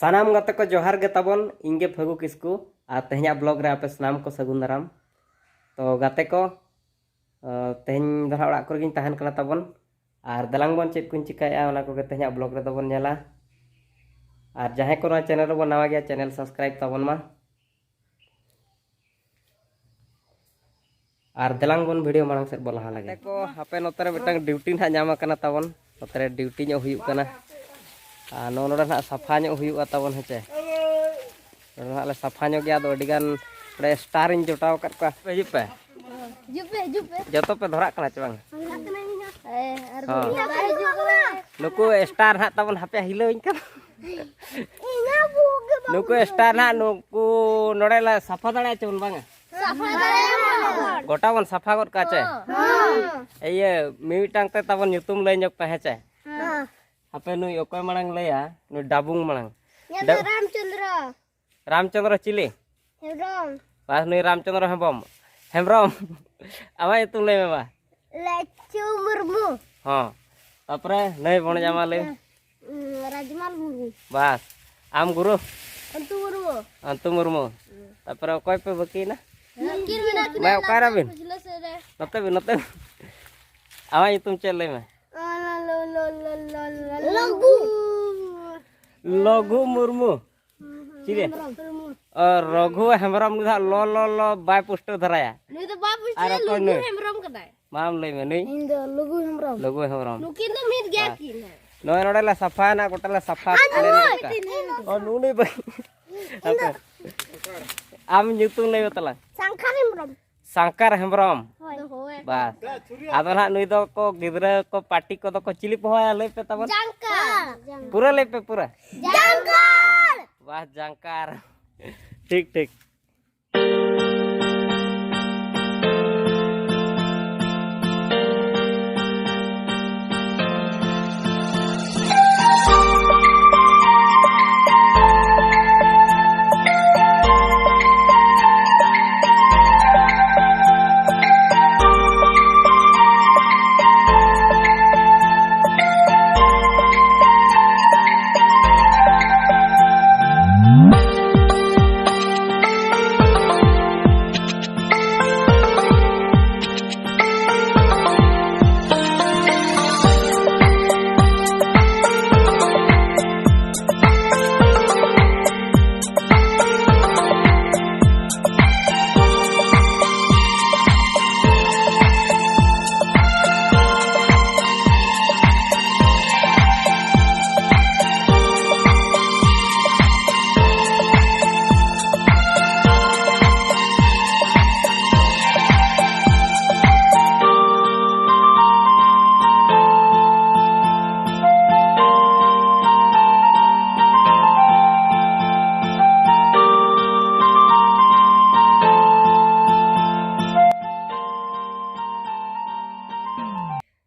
सानाम गाते को जोहार गे ताबन इंगे फगु किस्कु आ तेहना ब्लॉग रे आपे सानाम को सगुन दाराम। तो गाते को तेहन दरा ओड़ा को गिन तहन कना ताबन आर दलांग बन चेक कुन चिकाया ओना को तेहना ब्लॉग रे ताबन नेला आर जहां को ना चैनल रे बन नवा गया चैनल सब्सक्राइब ताबन मा आर दलांग बन वीडियो मांग से बोला लगे को आपे नोतरे मिटंग ड्यूटी ना नामा कना ताबन नोतरे ड्यूटी नो हुयु कना आ नो नोडा ना सफा नो हुयु ताबन हेचे ले सफा नो गया तो अडिगान रे स्टार इन जोटाव कर का हिजुप पे जतो पे धरा कना चबांग नुकु स्टार ना ताबन हापे हिलो इन का नुकु स्टार ना नुकु नोडे ला सफा दाड़ा चबन बांग गोटा बन सफा गद काचे ये मिमिटांग ते ताबन ᱧᱩᱛᱩᱢ लय ᱧᱚᱜ पे हेचे हापे नुई ओकय मांग लया नुई डाबुंग मांग रामचंद्र चिली हेमब्रम बस नुई रामचंद्र हेमब्रम आमा ᱧᱩᱛᱩᱢ लय में बा लेचु मुर्मू हां तापरे नय बण जामा लय राजमाल मुर्मू बस आम गुरु अंतु मुर्मू तापरे ओकय पे बकी ना मैं ओकारा बिन नते आमा ᱧᱩᱛᱩᱢ चल लय में लघु मुर्मू चिले और रघु हेमब्रम नु लो लो लो बाय पोस्टर धराया नुई तो बा पुछले लघु हेमब्रम कदाय माम लय में नुई इन दो लघु हेमब्रम नुकिन तो मिट गया की नोय नोडे ला सफा ना गोटा ला सफा और नुनी बई आम ᱧᱩᱛᱩᱢ लय तला शंकर हेमब्रम बस आदो ना नुई दो को गिदरा को पार्टी को दो को चिली पहोया लय पे तबन पूरा लय पे पूरा बस जंकार ठीक ठीक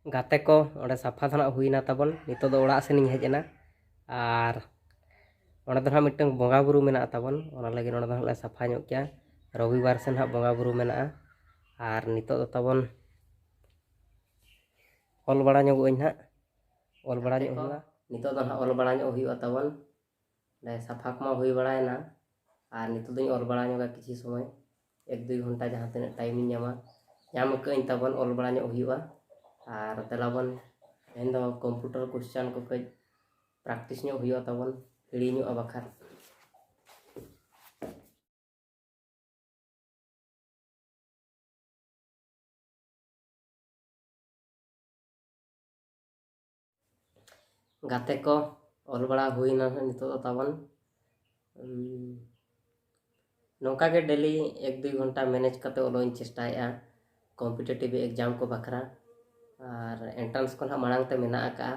गाते को ओडे सफा धना हुईना ताबन नितो दो ओड़ा सेनिं हेजना आर ओडे दो मिटंग बोंगा बुरु मेना ताबन ओना लगे ओडे दो ले सफा ᱧᱚᱜ क्या रविवार सेन हा बोंगा बुरु मेना आर नितो दो ताबन ऑल बड़ा ᱧᱚᱜ ओइन हा ऑल बड़ा ᱧᱚᱜ हुआ नितो दो हा ऑल बड़ा ᱧᱚᱜ हुईवा ताबन ले सफा कमा हुई बड़ायना आर नितो दो ऑल बड़ा ᱧᱚᱜ किछि समय 1-2 घंटा जहां तने टाइम इन ᱧᱟᱢ कइन ताबन ऑल बड़ा ᱧᱚᱜ हुईवा आर तेलाबन एन दो कंप्यूटर क्वेश्चन को कई प्रैक्टिस ᱧᱚᱜ हुईवा ताबन हिड़ी ᱧᱚᱜ बखार गाते को ऑल बड़ा हुईना नितो दो ताबन नौका के डेली 1-2 घंटा मैनेज करते ओलोइन चेष्टाया कॉम्पिटिटिव एग्जाम को बखरा और एंट्रेंस को मांग ते मेना का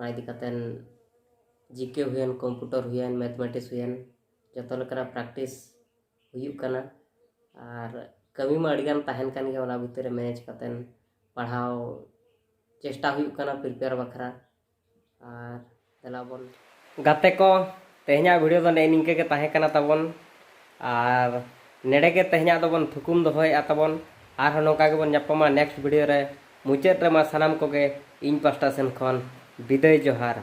इदी कतेन जीके हुएन कंप्यूटर हुएन मैथमेटिक्स हुएन जतो लेकरा प्रैक्टिस हुयु कना और कमी में अड़िगान तहन कान गया भीतर मैनेज कतेन पढ़ाओ चेष्टा हुयु कना प्रिपेयर बखरा और तेलाबन गाते को तेहना वीडियो दो निंके के ताहे कना ताबन और नेड़े के तेहना दोबन थुकुम दोहय ताबन आर नौका के बन जापमा नेक्स्ट वीडियो रे मुचाद रे मा सानाम को गे इन पास्टा सेन खन विदाय जोहार।